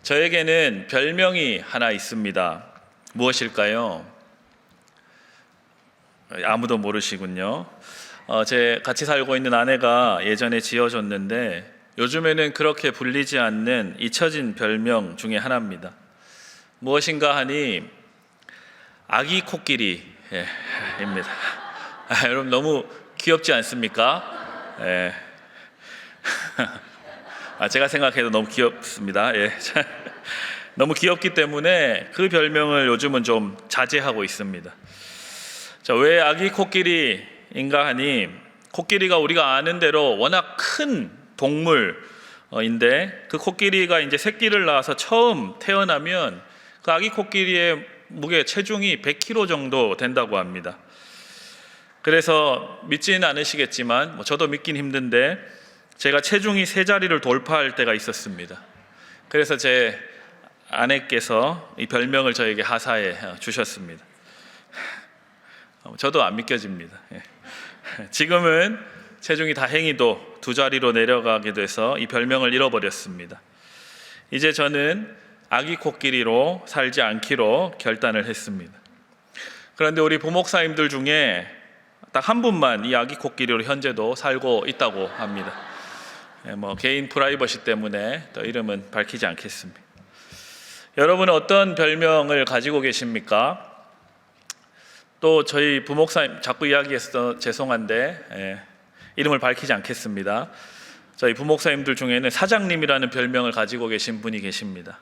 저에게는 별명이 하나 있습니다. 무엇일까요? 아무도 모르시군요. 제 같이 살고 있는 아내가 예전에 지어줬는데 요즘에는 그렇게 불리지 않는 잊혀진 별명 중에 하나입니다. 무엇인가 하니 아기 코끼리입니다. 여러분 너무 귀엽지 않습니까? 제가 생각해도 너무 귀엽습니다. 너무 귀엽기 때문에 그 별명을 요즘은 좀 자제하고 있습니다. 왜 아기 코끼리인가 하니 코끼리가 우리가 아는 대로 워낙 큰 동물인데 그 코끼리가 이제 새끼를 낳아서 처음 태어나면 그 아기 코끼리의 무게 체중이 100kg 정도 된다고 합니다. 그래서 믿지는 않으시겠지만 저도 믿긴 힘든데 제가 체중이 3자리를 돌파할 때가 있었습니다. 그래서 제 아내께서 이 별명을 저에게 하사해 주셨습니다. 저도 안 믿겨집니다. 지금은 체중이 다행히도 2자리로 내려가게 돼서 이 별명을 잃어버렸습니다. 이제 저는 아기 코끼리로 살지 않기로 결단을 했습니다. 그런데 우리 부목사님들 중에 딱 한 분만 이 아기 코끼리로 현재도 살고 있다고 합니다. 개인 프라이버시 때문에 또 이름은 밝히지 않겠습니다. 여러분은 어떤 별명을 가지고 계십니까? 또 저희 부목사님 자꾸 이야기해서 죄송한데 이름을 밝히지 않겠습니다. 저희 부목사님들 중에는 사장님이라는 별명을 가지고 계신 분이 계십니다.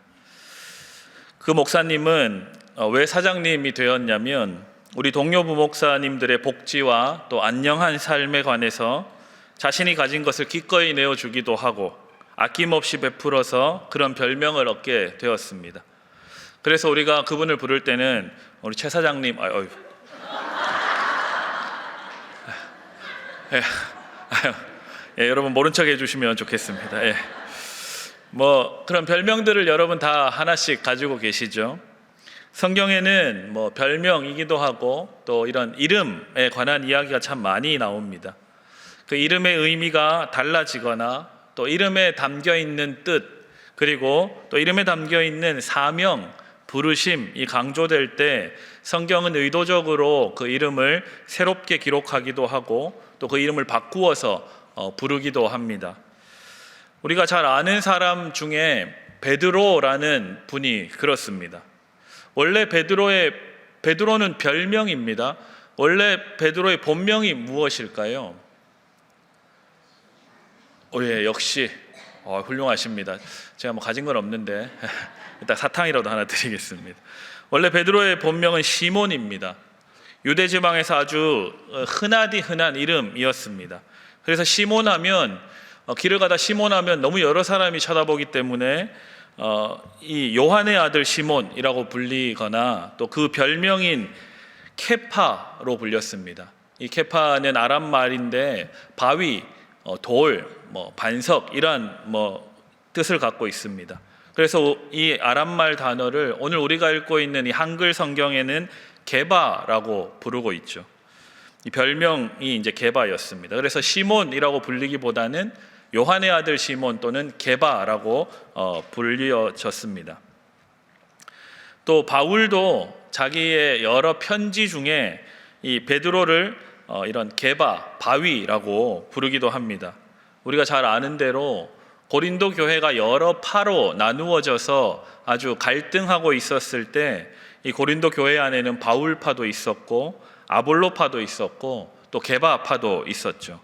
그 목사님은 왜 사장님이 되었냐면 우리 동료 부목사님들의 복지와 또 안녕한 삶에 관해서 자신이 가진 것을 기꺼이 내어주기도 하고 아낌없이 베풀어서 그런 별명을 얻게 되었습니다. 그래서 우리가 그분을 부를 때는 우리 최 사장님, 여러분 모른 척 해주시면 좋겠습니다. 그런 별명들을 여러분 다 하나씩 가지고 계시죠. 성경에는 별명이기도 하고 또 이런 이름에 관한 이야기가 참 많이 나옵니다. 그 이름의 의미가 달라지거나 또 이름에 담겨있는 뜻 그리고 또 이름에 담겨있는 사명, 부르심이 강조될 때 성경은 의도적으로 그 이름을 새롭게 기록하기도 하고 또 그 이름을 바꾸어서 부르기도 합니다. 우리가 잘 아는 사람 중에 베드로라는 분이 그렇습니다. 원래 베드로는 별명입니다. 원래 베드로의 본명이 무엇일까요? 역시 훌륭하십니다. 제가 가진 건 없는데 일단 사탕이라도 하나 드리겠습니다. 원래 베드로의 본명은 시몬입니다. 유대 지방에서 아주 흔하디 흔한 이름이었습니다. 그래서 시몬하면 길을 가다 시몬하면 너무 여러 사람이 쳐다보기 때문에 이 요한의 아들 시몬이라고 불리거나 또 그 별명인 케파로 불렸습니다. 이 케파는 아람 말인데 바위, 돌, 반석 이런 뜻을 갖고 있습니다. 그래서 이 아람말 단어를 오늘 우리가 읽고 있는 이 한글 성경에는 게바라고 부르고 있죠. 이 별명이 이제 게바였습니다. 그래서 시몬이라고 불리기보다는 요한의 아들 시몬 또는 게바라고 불려졌습니다. 또 바울도 자기의 여러 편지 중에 이 베드로를 이런 게바, 바위라고 부르기도 합니다. 우리가 잘 아는 대로 고린도 교회가 여러 파로 나누어져서 아주 갈등하고 있었을 때 이 고린도 교회 안에는 바울파도 있었고 아볼로파도 있었고 또 게바파도 있었죠.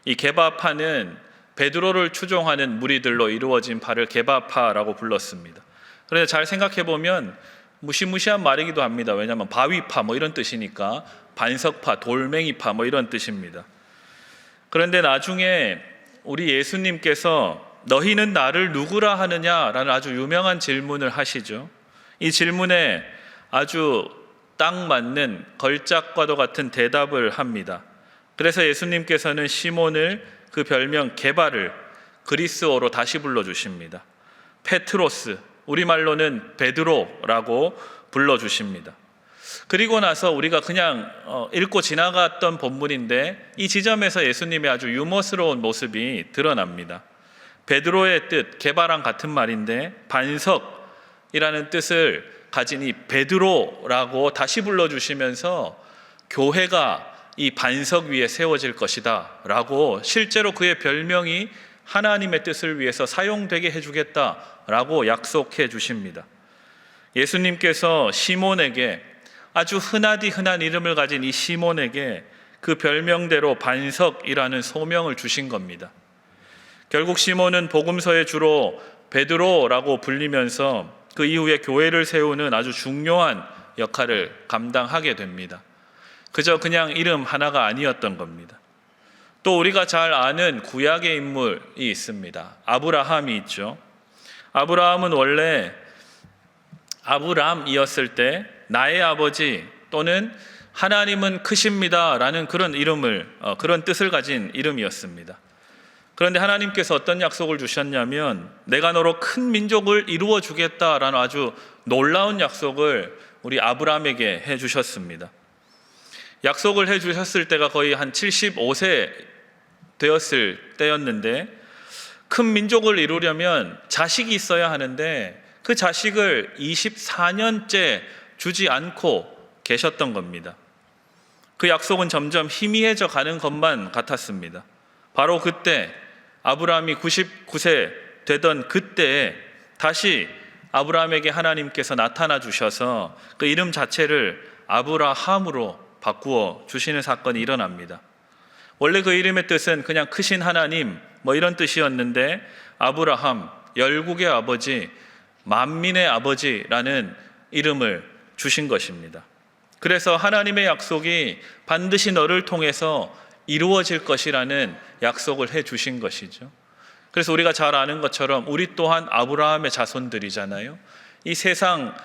이 게바파는 베드로를 추종하는 무리들로 이루어진 파를 게바파라고 불렀습니다. 그래서 잘 생각해 보면 무시무시한 말이기도 합니다. 왜냐하면 바위파 이런 뜻이니까 반석파, 돌멩이파 이런 뜻입니다. 그런데 나중에 우리 예수님께서 너희는 나를 누구라 하느냐라는 아주 유명한 질문을 하시죠. 이 질문에 아주 딱 맞는 걸작과도 같은 대답을 합니다. 그래서 예수님께서는 시몬을 그 별명 게바를 그리스어로 다시 불러주십니다. 페트로스, 우리말로는 베드로라고 불러주십니다. 그리고 나서 우리가 그냥 읽고 지나갔던 본문인데 이 지점에서 예수님의 아주 유머스러운 모습이 드러납니다. 베드로의 뜻, 개바랑 같은 말인데 반석이라는 뜻을 가진 이 베드로라고 다시 불러주시면서 교회가 이 반석 위에 세워질 것이다 라고, 실제로 그의 별명이 하나님의 뜻을 위해서 사용되게 해주겠다 라고 약속해 주십니다. 예수님께서 시몬에게, 아주 흔하디 흔한 이름을 가진 이 시몬에게 그 별명대로 반석이라는 소명을 주신 겁니다. 결국 시몬은 복음서에 주로 베드로라고 불리면서 그 이후에 교회를 세우는 아주 중요한 역할을 감당하게 됩니다. 그냥 이름 하나가 아니었던 겁니다. 또 우리가 잘 아는 구약의 인물이 있습니다. 아브라함이 있죠. 아브라함은 원래 아브람이었을 때 나의 아버지 또는 하나님은 크십니다 라는 그런 이름을, 그런 뜻을 가진 이름이었습니다. 그런데 하나님께서 어떤 약속을 주셨냐면 내가 너로 큰 민족을 이루어 주겠다라는 아주 놀라운 약속을 우리 아브람에게 해주셨습니다. 약속을 해주셨을 때가 거의 한 75세 되었을 때였는데, 큰 민족을 이루려면 자식이 있어야 하는데 그 자식을 24년째 주지 않고 계셨던 겁니다. 그 약속은 점점 희미해져 가는 것만 같았습니다. 바로 그때 아브라함이 99세 되던 그때에 다시 아브라함에게 하나님께서 나타나 주셔서 그 이름 자체를 아브라함으로 바꾸어 주시는 사건이 일어납니다. 원래 그 이름의 뜻은 그냥 크신 하나님 이런 뜻이었는데, 아브라함, 열국의 아버지, 만민의 아버지라는 이름을 주신 것입니다. 그래서 하나님의 약속이 반드시 너를 통해서 이루어질 것이라는 약속을 해 주신 것이죠. 그래서 우리가 잘 아는 것처럼 우리 또한 아브라함의 자손들이잖아요. 이 세상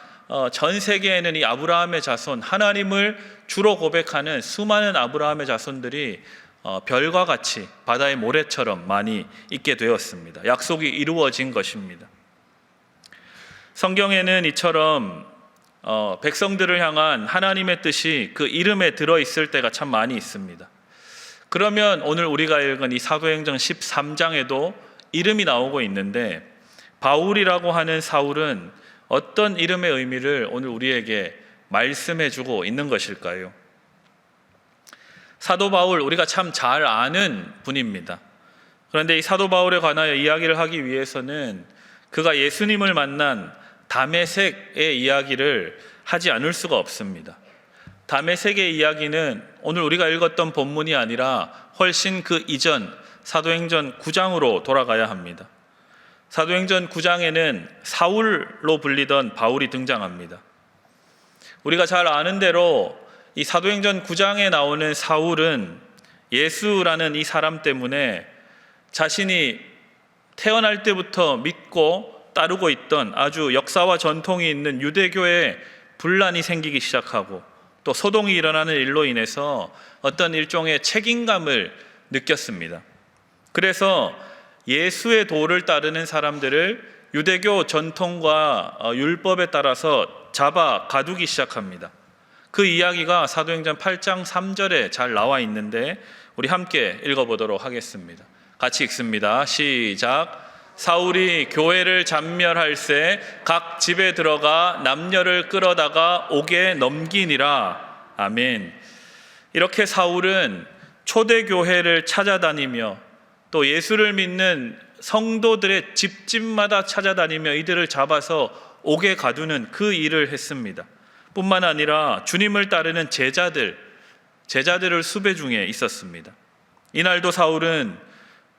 전 세계에는 이 아브라함의 자손, 하나님을 주로 고백하는 수많은 아브라함의 자손들이 별과 같이 바다의 모래처럼 많이 있게 되었습니다. 약속이 이루어진 것입니다. 성경에는 이처럼 백성들을 향한 하나님의 뜻이 그 이름에 들어있을 때가 참 많이 있습니다. 그러면 오늘 우리가 읽은 이 사도행전 13장에도 이름이 나오고 있는데, 바울이라고 하는 사울은 어떤 이름의 의미를 오늘 우리에게 말씀해 주고 있는 것일까요? 사도 바울, 우리가 참 잘 아는 분입니다. 그런데 이 사도 바울에 관하여 이야기를 하기 위해서는 그가 예수님을 만난 다메섹의 이야기를 하지 않을 수가 없습니다. 다메섹의 이야기는 오늘 우리가 읽었던 본문이 아니라 훨씬 그 이전 사도행전 9장으로 돌아가야 합니다. 사도행전 9장에는 사울로 불리던 바울이 등장합니다. 우리가 잘 아는 대로 이 사도행전 9장에 나오는 사울은 예수라는 이 사람 때문에 자신이 태어날 때부터 믿고 따르고 있던 아주 역사와 전통이 있는 유대교에 분란이 생기기 시작하고, 또 소동이 일어나는 일로 인해서 어떤 일종의 책임감을 느꼈습니다. 그래서 예수의 도를 따르는 사람들을 유대교 전통과 율법에 따라서 잡아 가두기 시작합니다. 그 이야기가 사도행전 8장 3절에 잘 나와 있는데 우리 함께 읽어보도록 하겠습니다. 같이 읽습니다. 시작. 사울이 교회를 잔멸할새 각 집에 들어가 남녀를 끌어다가 옥에 넘기니라. 아멘. 이렇게 사울은 초대교회를 찾아다니며 또 예수를 믿는 성도들의 집집마다 찾아다니며 이들을 잡아서 옥에 가두는 그 일을 했습니다. 뿐만 아니라 주님을 따르는 제자들을 수배 중에 있었습니다. 이날도 사울은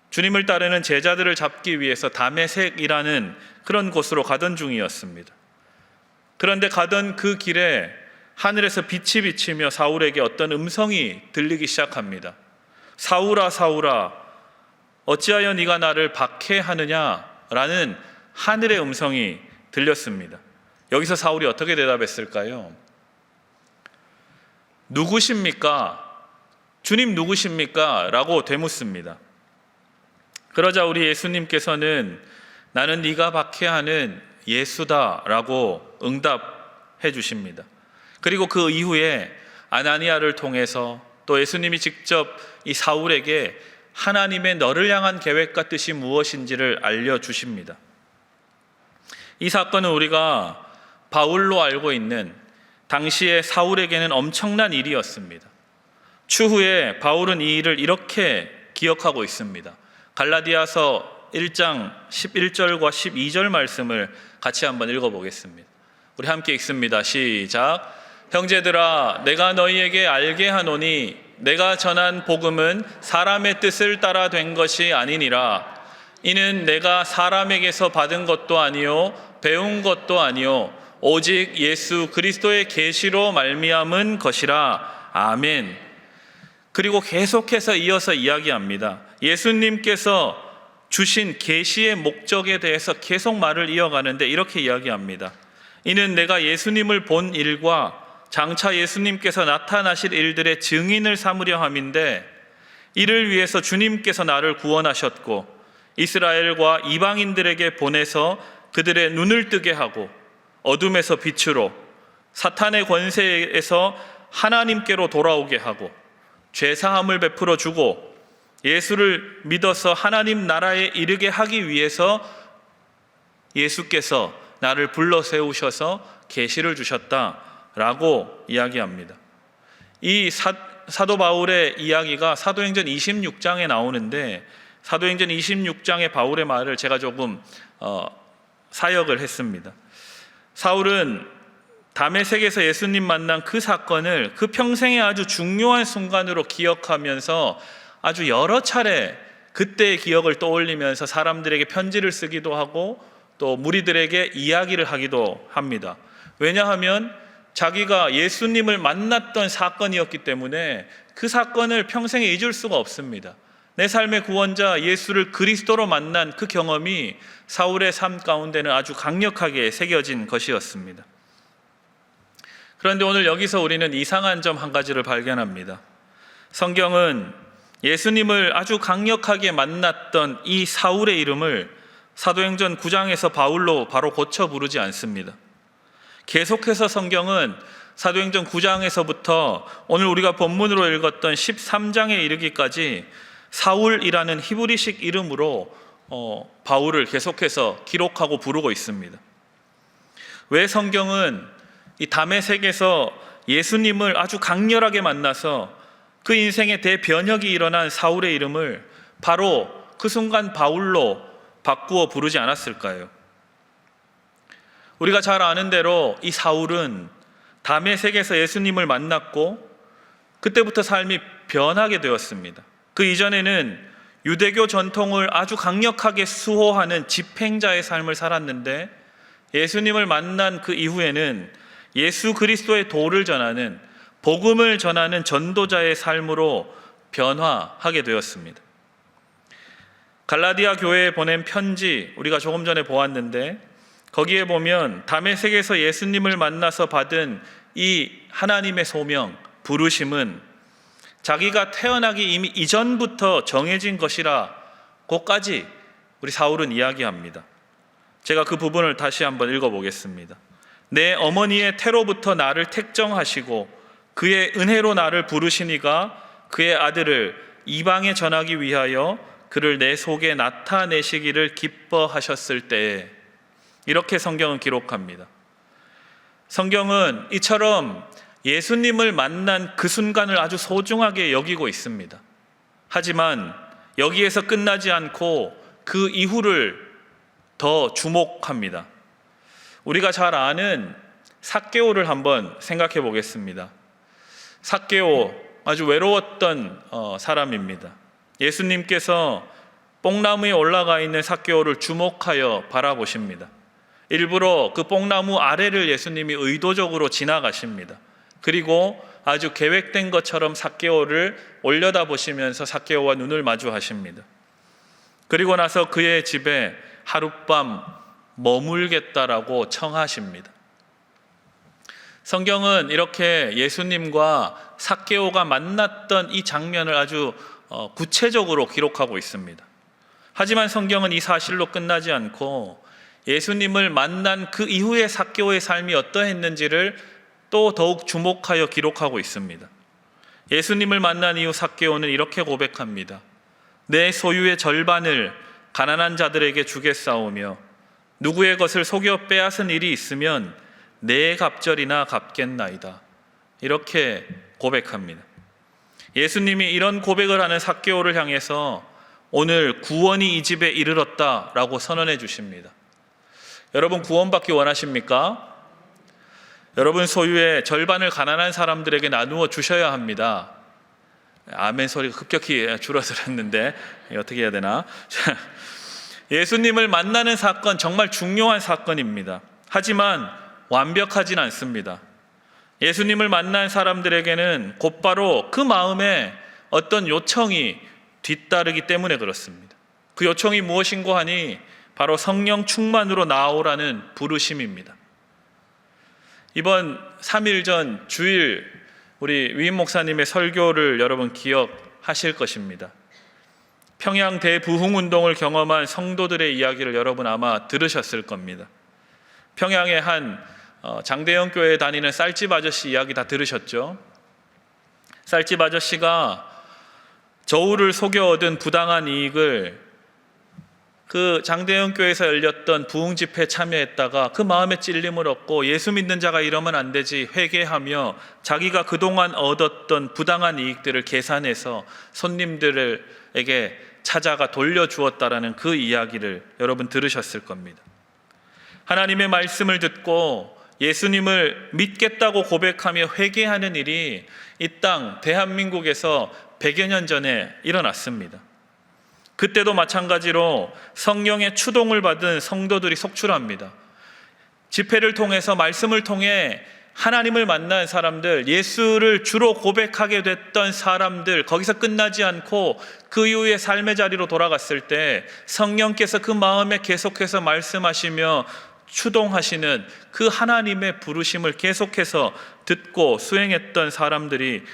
주님을 따르는 제자들을 잡기 위해서 다메섹이라는 그런 곳으로 가던 중이었습니다. 그런데 가던 그 길에 하늘에서 빛이 비치며 사울에게 어떤 음성이 들리기 시작합니다. 사울아 사울아 어찌하여 네가 나를 박해하느냐라는 하늘의 음성이 들렸습니다. 여기서 사울이 어떻게 대답했을까요? 누구십니까? 주님 누구십니까? 라고 되묻습니다. 그러자 우리 예수님께서는 나는 네가 박해하는 예수다 라고 응답해 주십니다. 그리고 그 이후에 아나니아를 통해서 또 예수님이 직접 이 사울에게 하나님의 너를 향한 계획과 뜻이 무엇인지를 알려주십니다. 이 사건은 우리가 바울로 알고 있는 당시의 사울에게는 엄청난 일이었습니다. 추후에 바울은 이 일을 이렇게 기억하고 있습니다. 갈라디아서 1장 11절과 12절 말씀을 같이 한번 읽어보겠습니다. 우리 함께 읽습니다. 시작. 형제들아, 내가 너희에게 알게 하노니 내가 전한 복음은 사람의 뜻을 따라 된 것이 아니니라. 이는 내가 사람에게서 받은 것도 아니요 배운 것도 아니요 오직 예수 그리스도의 계시로 말미암은 것이라. 아멘. 그리고 계속해서 이어서 이야기합니다. 예수님께서 주신 계시의 목적에 대해서 계속 말을 이어가는데 이렇게 이야기합니다. 이는 내가 예수님을 본 일과 장차 예수님께서 나타나실 일들의 증인을 삼으려 함인데, 이를 위해서 주님께서 나를 구원하셨고 이스라엘과 이방인들에게 보내서 그들의 눈을 뜨게 하고 어둠에서 빛으로, 사탄의 권세에서 하나님께로 돌아오게 하고 죄사함을 베풀어 주고 예수를 믿어서 하나님 나라에 이르게 하기 위해서 예수께서 나를 불러 세우셔서 계시를 주셨다라고 이야기합니다. 이 사도 바울의 이야기가 사도행전 26장에 나오는데, 사도행전 26장의 바울의 말을 제가 조금 사역을 했습니다. 사울은 다메섹에서 예수님 만난 그 사건을 그 평생의 아주 중요한 순간으로 기억하면서 아주 여러 차례 그때의 기억을 떠올리면서 사람들에게 편지를 쓰기도 하고 또 무리들에게 이야기를 하기도 합니다. 왜냐하면 자기가 예수님을 만났던 사건이었기 때문에 그 사건을 평생에 잊을 수가 없습니다. 내 삶의 구원자 예수를 그리스도로 만난 그 경험이 사울의 삶 가운데는 아주 강력하게 새겨진 것이었습니다. 그런데 오늘 여기서 우리는 이상한 점 한 가지를 발견합니다. 성경은 예수님을 아주 강력하게 만났던 이 사울의 이름을 사도행전 9장에서 바울로 바로 고쳐 부르지 않습니다. 계속해서 성경은 사도행전 9장에서부터 오늘 우리가 본문으로 읽었던 13장에 이르기까지 사울이라는 히브리식 이름으로 바울을 계속해서 기록하고 부르고 있습니다. 왜 성경은 이 다메섹에서 예수님을 아주 강렬하게 만나서 그 인생의 대변혁이 일어난 사울의 이름을 바로 그 순간 바울로 바꾸어 부르지 않았을까요? 우리가 잘 아는 대로 이 사울은 다메섹에서 예수님을 만났고 그때부터 삶이 변하게 되었습니다. 그 이전에는 유대교 전통을 아주 강력하게 수호하는 집행자의 삶을 살았는데, 예수님을 만난 그 이후에는 예수 그리스도의 도를 전하는, 복음을 전하는 전도자의 삶으로 변화하게 되었습니다. 갈라디아 교회에 보낸 편지 우리가 조금 전에 보았는데, 거기에 보면 다메섹에서 예수님을 만나서 받은 이 하나님의 소명, 부르심은 자기가 태어나기 이미 이전부터 정해진 것이라고까지 우리 사울은 이야기합니다. 제가 그 부분을 다시 한번 읽어보겠습니다. 내 어머니의 태로부터 나를 택정하시고 그의 은혜로 나를 부르시니가 그의 아들을 이방에 전하기 위하여 그를 내 속에 나타내시기를 기뻐하셨을 때에, 이렇게 성경은 기록합니다. 성경은 이처럼 예수님을 만난 그 순간을 아주 소중하게 여기고 있습니다. 하지만 여기에서 끝나지 않고 그 이후를 더 주목합니다. 우리가 잘 아는 삭개오를 한번 생각해 보겠습니다. 삭개오, 아주 외로웠던 사람입니다. 예수님께서 뽕나무에 올라가 있는 삭개오를 주목하여 바라보십니다. 일부러 그 뽕나무 아래를 예수님이 의도적으로 지나가십니다. 그리고 아주 계획된 것처럼 삭개오를 올려다보시면서 삭개오와 눈을 마주하십니다. 그리고 나서 그의 집에 하룻밤 머물겠다라고 청하십니다. 성경은 이렇게 예수님과 삭개오가 만났던 이 장면을 아주 구체적으로 기록하고 있습니다. 하지만 성경은 이 사실로 끝나지 않고 예수님을 만난 그 이후의 삭개오의 삶이 어떠했는지를 또 더욱 주목하여 기록하고 있습니다. 예수님을 만난 이후 삭개오는 이렇게 고백합니다. 내 소유의 절반을 가난한 자들에게 주겠사오며 누구의 것을 속여 빼앗은 일이 있으면 내 갑절이나 갚겠나이다. 이렇게 고백합니다. 예수님이 이런 고백을 하는 삭개오를 향해서 오늘 구원이 이 집에 이르렀다라고 선언해 주십니다. 여러분, 구원받기 원하십니까? 여러분 소유의 절반을 가난한 사람들에게 나누어 주셔야 합니다. 아멘 소리가 급격히 줄어들었는데 어떻게 해야 되나? 예수님을 만나는 사건, 정말 중요한 사건입니다. 하지만 완벽하진 않습니다. 예수님을 만난 사람들에게는 곧바로 그 마음에 어떤 요청이 뒤따르기 때문에 그렇습니다. 그 요청이 무엇인고 하니 바로 성령 충만으로 나오라는 부르심입니다. 이번 3일 전 주일 우리 위임 목사님의 설교를 여러분 기억하실 것입니다. 평양 대부흥운동을 경험한 성도들의 이야기를 여러분 아마 들으셨을 겁니다. 평양의 한 장대영 교회에 다니는 쌀집 아저씨 이야기 다 들으셨죠? 쌀집 아저씨가 저울을 속여 얻은 부당한 이익을 그 장대영 교회에서 열렸던 부흥 집회에 참여했다가 그 마음에 찔림을 얻고 예수 믿는 자가 이러면 안 되지 회개하며 자기가 그동안 얻었던 부당한 이익들을 계산해서 손님들에게 찾아가 돌려주었다라는 그 이야기를 여러분 들으셨을 겁니다. 하나님의 말씀을 듣고 예수님을 믿겠다고 고백하며 회개하는 일이 이 땅 대한민국에서 100여 년 전에 일어났습니다. 그때도 마찬가지로 성령의 추동을 받은 성도들이 속출합니다. 집회를 통해서 말씀을 통해 하나님을 만난 사람들, 예수를 주로 고백하게 됐던 사람들, 거기서 끝나지 않고 그 이후에 삶의 자리로 돌아갔을 때 성령께서 그 마음에 계속해서 말씀하시며 추동하시는 그 하나님의 부르심을 계속해서 듣고 수행했던 사람들이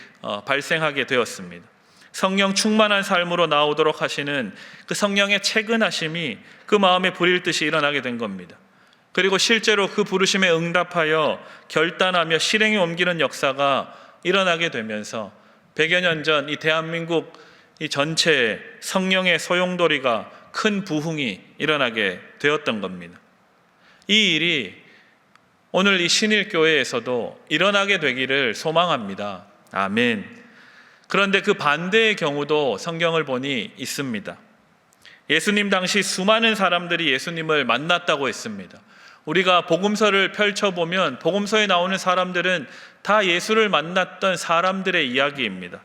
발생하게 되었습니다. 성령 충만한 삶으로 나오도록 하시는 그 성령의 채근하심이 그 마음에 불일 듯이 일어나게 된 겁니다. 그리고 실제로 그 부르심에 응답하여 결단하며 실행에 옮기는 역사가 일어나게 되면서 100여 년 전 이 대한민국 이 전체에 성령의 소용돌이가 큰 부흥이 일어나게 되었던 겁니다. 이 일이 오늘 이 신일교회에서도 일어나게 되기를 소망합니다. 아멘. 그런데 그 반대의 경우도 성경을 보니 있습니다. 예수님 당시 수많은 사람들이 예수님을 만났다고 했습니다. 우리가 복음서를 펼쳐보면 복음서에 나오는 사람들은 다 예수를 만났던 사람들의 이야기입니다.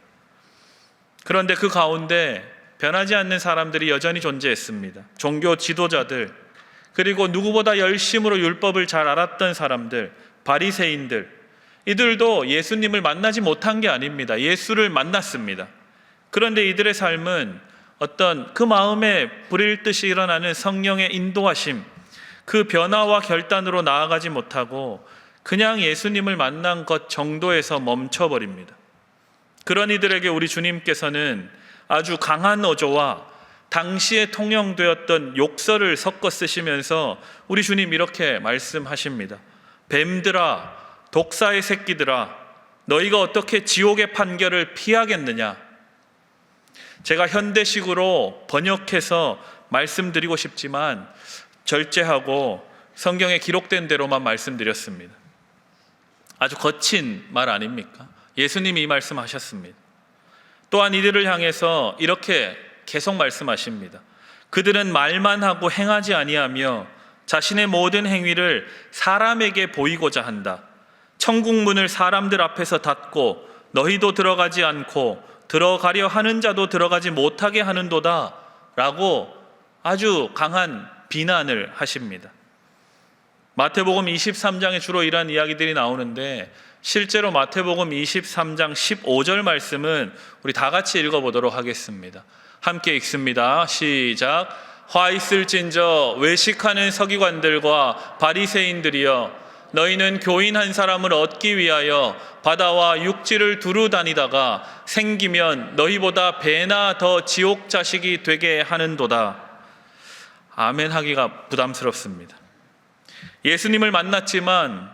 그런데 그 가운데 변하지 않는 사람들이 여전히 존재했습니다. 종교 지도자들, 그리고 누구보다 열심으로 율법을 잘 알았던 사람들, 바리새인들, 이들도 예수님을 만나지 못한 게 아닙니다. 예수를 만났습니다. 그런데 이들의 삶은 어떤 그 마음에 불일 듯이 일어나는 성령의 인도하심, 그 변화와 결단으로 나아가지 못하고 그냥 예수님을 만난 것 정도에서 멈춰버립니다. 그런 이들에게 우리 주님께서는 아주 강한 어조와 당시에 통용되었던 욕설을 섞어 쓰시면서 우리 주님 이렇게 말씀하십니다. 뱀들아, 독사의 새끼들아, 너희가 어떻게 지옥의 판결을 피하겠느냐? 제가 현대식으로 번역해서 말씀드리고 싶지만 절제하고 성경에 기록된 대로만 말씀드렸습니다. 아주 거친 말 아닙니까? 예수님이 이 말씀하셨습니다. 또한 이들을 향해서 이렇게 계속 말씀하십니다. 그들은 말만 하고 행하지 아니하며 자신의 모든 행위를 사람에게 보이고자 한다. 천국 문을 사람들 앞에서 닫고 너희도 들어가지 않고 들어가려 하는 자도 들어가지 못하게 하는도다 라고 아주 강한 비난을 하십니다. 마태복음 23장에 주로 이러한 이야기들이 나오는데 실제로 마태복음 23장 15절 말씀은 우리 다 같이 읽어보도록 하겠습니다. 함께 읽습니다. 시작. 화 있을진저 외식하는 서기관들과 바리새인들이여, 너희는 교인 한 사람을 얻기 위하여 바다와 육지를 두루 다니다가 생기면 너희보다 배나 더 지옥 자식이 되게 하는도다. 아멘 하기가 부담스럽습니다. 예수님을 만났지만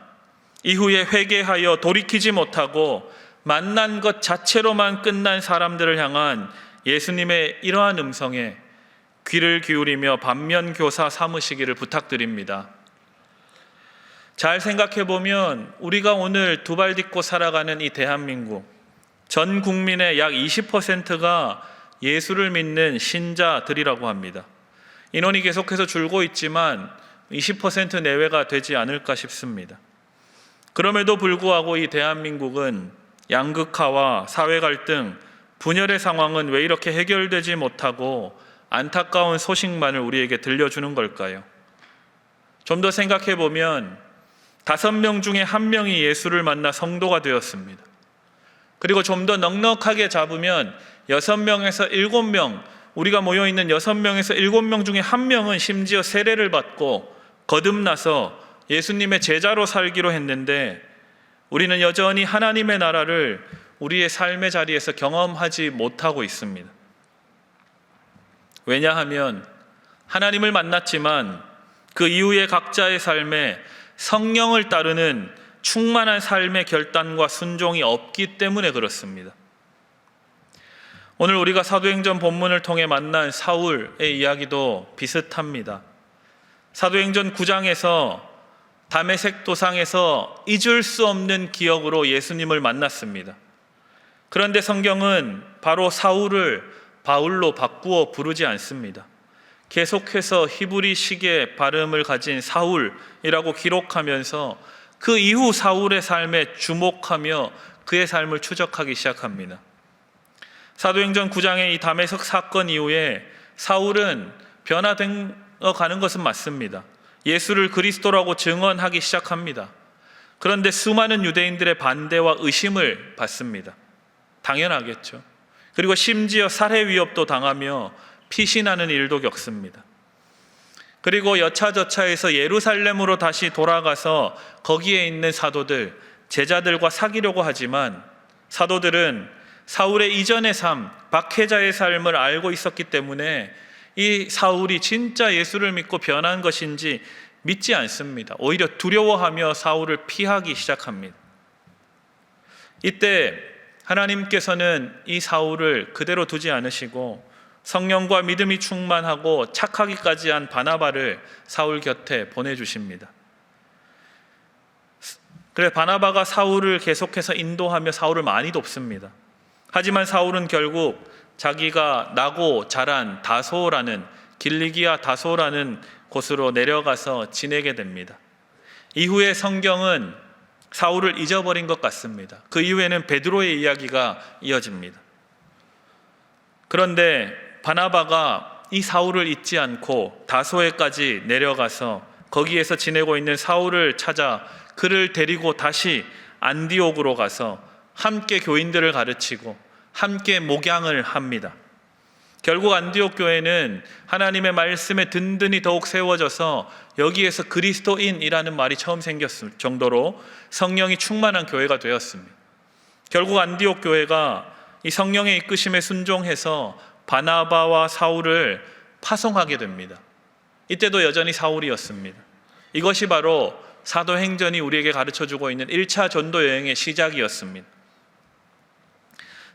이후에 회개하여 돌이키지 못하고 만난 것 자체로만 끝난 사람들을 향한 예수님의 이러한 음성에 귀를 기울이며 반면교사 삼으시기를 부탁드립니다. 잘 생각해 보면 우리가 오늘 두 발 딛고 살아가는 이 대한민국, 전 국민의 약 20%가 예수를 믿는 신자들이라고 합니다. 인원이 계속해서 줄고 있지만 20% 내외가 되지 않을까 싶습니다. 그럼에도 불구하고 이 대한민국은 양극화와 사회 갈등, 분열의 상황은 왜 이렇게 해결되지 못하고 안타까운 소식만을 우리에게 들려주는 걸까요? 좀 더 생각해 보면 5명 중에 1명이 예수를 만나 성도가 되었습니다. 그리고 좀 더 넉넉하게 잡으면 6명에서 7명, 우리가 모여있는 6명에서 7명 중에 1명은 심지어 세례를 받고 거듭나서 예수님의 제자로 살기로 했는데 우리는 여전히 하나님의 나라를 우리의 삶의 자리에서 경험하지 못하고 있습니다. 왜냐하면 하나님을 만났지만 그 이후에 각자의 삶에 성령을 따르는 충만한 삶의 결단과 순종이 없기 때문에 그렇습니다. 오늘 우리가 사도행전 본문을 통해 만난 사울의 이야기도 비슷합니다. 사도행전 9장에서 다메섹 도상에서 잊을 수 없는 기억으로 예수님을 만났습니다. 그런데 성경은 바로 사울을 바울로 바꾸어 부르지 않습니다. 계속해서 히브리식의 발음을 가진 사울이라고 기록하면서 그 이후 사울의 삶에 주목하며 그의 삶을 추적하기 시작합니다. 사도행전 9장의 이 다메섹 사건 이후에 사울은 변화되어 가는 것은 맞습니다. 예수를 그리스도라고 증언하기 시작합니다. 그런데 수많은 유대인들의 반대와 의심을 받습니다. 당연하겠죠. 그리고 심지어 살해 위협도 당하며 피신하는 일도 겪습니다. 그리고 여차저차해서 예루살렘으로 다시 돌아가서 거기에 있는 사도들, 제자들과 사귀려고 하지만 사도들은 사울의 이전의 삶, 박해자의 삶을 알고 있었기 때문에 이 사울이 진짜 예수를 믿고 변한 것인지 믿지 않습니다. 오히려 두려워하며 사울을 피하기 시작합니다. 이때 하나님께서는 이 사울을 그대로 두지 않으시고 성령과 믿음이 충만하고 착하기까지 한 바나바를 사울 곁에 보내주십니다. 그래 바나바가 사울을 계속해서 인도하며 사울을 많이 돕습니다. 하지만 사울은 결국 자기가 나고 자란 다소라는 길리기아 다소라는 곳으로 내려가서 지내게 됩니다. 이후에 성경은 사울을 잊어버린 것 같습니다. 그 이후에는 베드로의 이야기가 이어집니다. 그런데 바나바가 이 사울을 잊지 않고 다소에까지 내려가서 거기에서 지내고 있는 사울을 찾아 그를 데리고 다시 안디옥으로 가서 함께 교인들을 가르치고 함께 목양을 합니다. 결국 안디옥 교회는 하나님의 말씀에 든든히 더욱 세워져서 여기에서 그리스도인이라는 말이 처음 생겼을 정도로 성령이 충만한 교회가 되었습니다. 결국 안디옥 교회가 이 성령의 이끄심에 순종해서 바나바와 사울을 파송하게 됩니다. 이때도 여전히 사울이었습니다. 이것이 바로 사도행전이 우리에게 가르쳐주고 있는 1차 전도 여행의 시작이었습니다.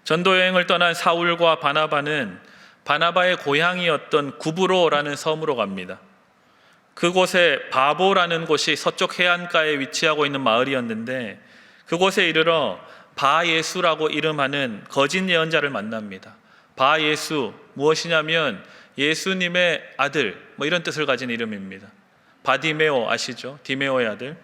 전도 여행을 떠난 사울과 바나바는 바나바의 고향이었던 구브로라는 섬으로 갑니다. 그곳에 바보라는 곳이 서쪽 해안가에 위치하고 있는 마을이었는데 그곳에 이르러 바예수라고 이름하는 거짓 예언자를 만납니다. 바예수 무엇이냐면 예수님의 아들 이런 뜻을 가진 이름입니다. 바디메오 아시죠? 디메오의 아들.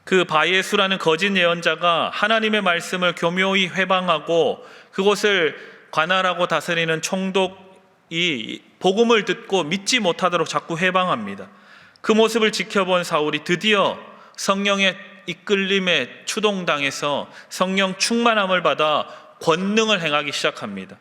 그 바예수라는 거짓 예언자가 하나님의 말씀을 교묘히 회방하고 그곳을 관할하고 다스리는 총독이 복음을 듣고 믿지 못하도록 자꾸 회방합니다. 그 모습을 지켜본 사울이 드디어 성령의 이끌림에 추동당해서 성령 충만함을 받아 권능을 행하기 시작합니다.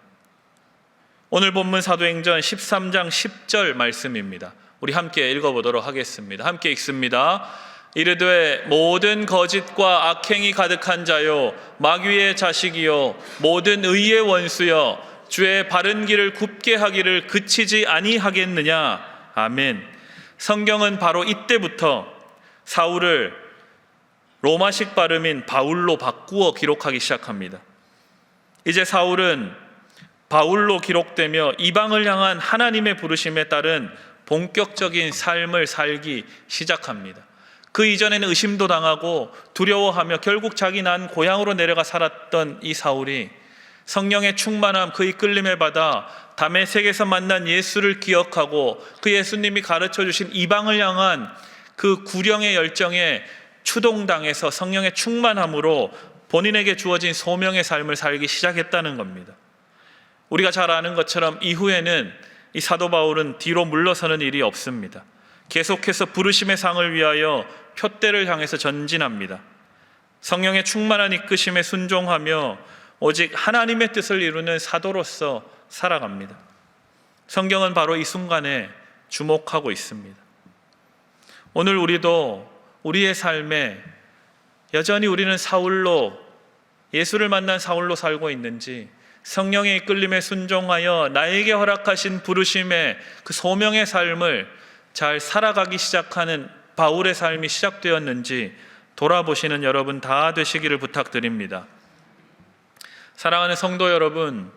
오늘 본문 사도행전 13장 10절 말씀입니다. 우리 함께 읽어보도록 하겠습니다. 함께 읽습니다. 이르되 모든 거짓과 악행이 가득한 자요 마귀의 자식이요 모든 의의 원수여 주의 바른 길을 굽게 하기를 그치지 아니하겠느냐. 아멘. 성경은 바로 이때부터 사울을 로마식 발음인 바울로 바꾸어 기록하기 시작합니다. 이제 사울은 바울로 기록되며 이방을 향한 하나님의 부르심에 따른 본격적인 삶을 살기 시작합니다. 그 이전에는 의심도 당하고 두려워하며 결국 자기 난 고향으로 내려가 살았던 이 사울이 성령의 충만함, 그 이끌림에 받아 다메섹에서 만난 예수를 기억하고 그 예수님이 가르쳐 주신 이방을 향한 그 구령의 열정에 추동당해서 성령의 충만함으로 본인에게 주어진 소명의 삶을 살기 시작했다는 겁니다. 우리가 잘 아는 것처럼 이후에는 이 사도 바울은 뒤로 물러서는 일이 없습니다. 계속해서 부르심의 상을 위하여 표대를 향해서 전진합니다. 성령의 충만한 이끄심에 순종하며 오직 하나님의 뜻을 이루는 사도로서 살아갑니다. 성경은 바로 이 순간에 주목하고 있습니다. 오늘 우리도 우리의 삶에 여전히 우리는 사울로, 예수를 만난 사울로 살고 있는지, 성령의 이끌림에 순종하여 나에게 허락하신 부르심의 그 소명의 삶을 잘 살아가기 시작하는 바울의 삶이 시작되었는지 돌아보시는 여러분 다 되시기를 부탁드립니다. 사랑하는 성도 여러분,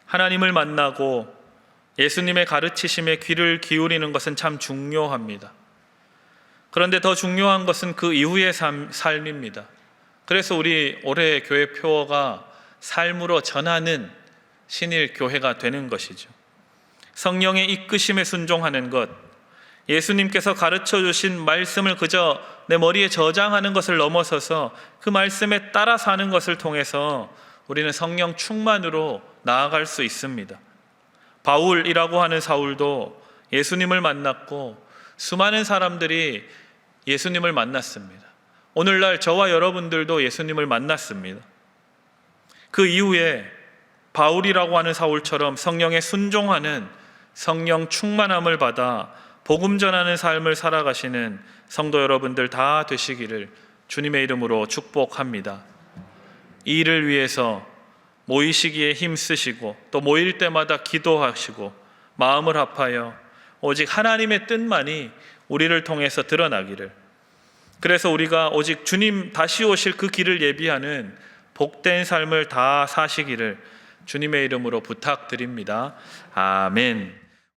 하나님을 만나고 예수님의 가르치심에 귀를 기울이는 것은 참 중요합니다. 그런데 더 중요한 것은 그 이후의 삶입니다. 그래서 우리 올해 교회 표어가 삶으로 전하는 신일 교회가 되는 것이죠. 성령의 이끄심에 순종하는 것, 예수님께서 가르쳐 주신 말씀을 그저 내 머리에 저장하는 것을 넘어서서 그 말씀에 따라 사는 것을 통해서 우리는 성령 충만으로 나아갈 수 있습니다. 바울이라고 하는 사울도 예수님을 만났고 수많은 사람들이 예수님을 만났습니다. 오늘날 저와 여러분들도 예수님을 만났습니다. 그 이후에 바울이라고 하는 사울처럼 성령에 순종하는 성령 충만함을 받아 복음 전하는 삶을 살아가시는 성도 여러분들 다 되시기를 주님의 이름으로 축복합니다. 이 일을 위해서 모이시기에 힘쓰시고 또 모일 때마다 기도하시고 마음을 합하여 오직 하나님의 뜻만이 우리를 통해서 드러나기를, 그래서 우리가 오직 주님 다시 오실 그 길을 예비하는 복된 삶을 다 사시기를 주님의 이름으로 부탁드립니다. 아멘.